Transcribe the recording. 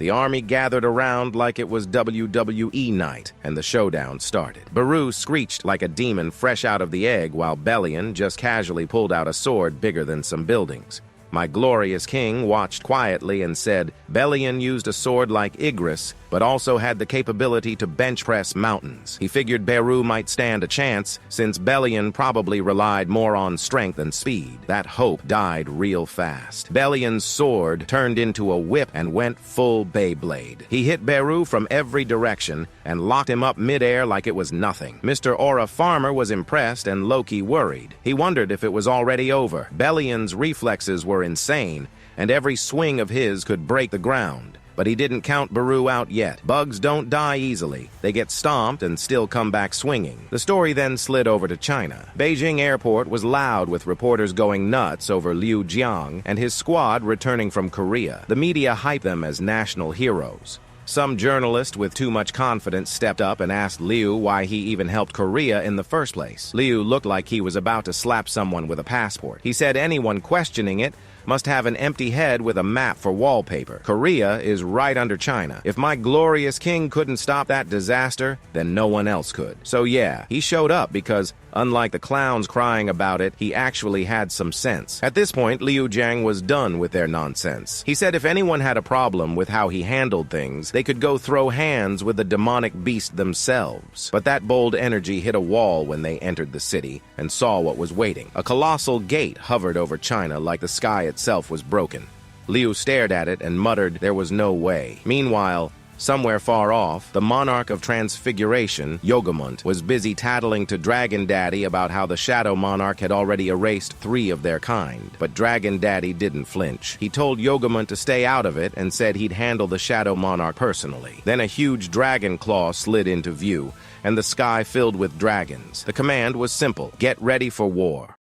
The army gathered around like it was WWE night, and the showdown started. Baru screeched like a demon fresh out of the egg, while Belian just casually pulled out a sword bigger than some buildings. My glorious king watched quietly and said, Belian used a sword like Igris, but also had the capability to bench press mountains. He figured Beru might stand a chance, since Belian probably relied more on strength than speed. That hope died real fast. Belian's sword turned into a whip and went full Beyblade. He hit Beru from every direction and locked him up midair like it was nothing. Mr. Aura Farmer was impressed and low-key worried. He wondered if it was already over. Belian's reflexes were insane, and every swing of his could break the ground. But he didn't count Baru out yet. Bugs don't die easily. They get stomped and still come back swinging. The story then slid over to China. Beijing airport was loud with reporters going nuts over Liu Jiang and his squad returning from Korea. The media hyped them as national heroes. Some journalist with too much confidence stepped up and asked Liu why he even helped Korea in the first place. Liu looked like he was about to slap someone with a passport. He said anyone questioning it must have an empty head with a map for wallpaper. Korea is right under China. If my glorious king couldn't stop that disaster, then no one else could. So yeah, he showed up because, unlike the clowns crying about it, he actually had some sense. At this point, Liu Jiang was done with their nonsense. He said if anyone had a problem with how he handled things, they could go throw hands with the demonic beast themselves. But that bold energy hit a wall when they entered the city and saw what was waiting. A colossal gate hovered over China like the sky itself was broken. Liu stared at it and muttered there was no way. Meanwhile, somewhere far off, the monarch of Transfiguration, Yogamont, was busy tattling to Dragon Daddy about how the Shadow Monarch had already erased 3 of their kind. But Dragon Daddy didn't flinch. He told Yogamont to stay out of it and said he'd handle the Shadow Monarch personally. Then a huge dragon claw slid into view, and the sky filled with dragons. The command was simple: get ready for war.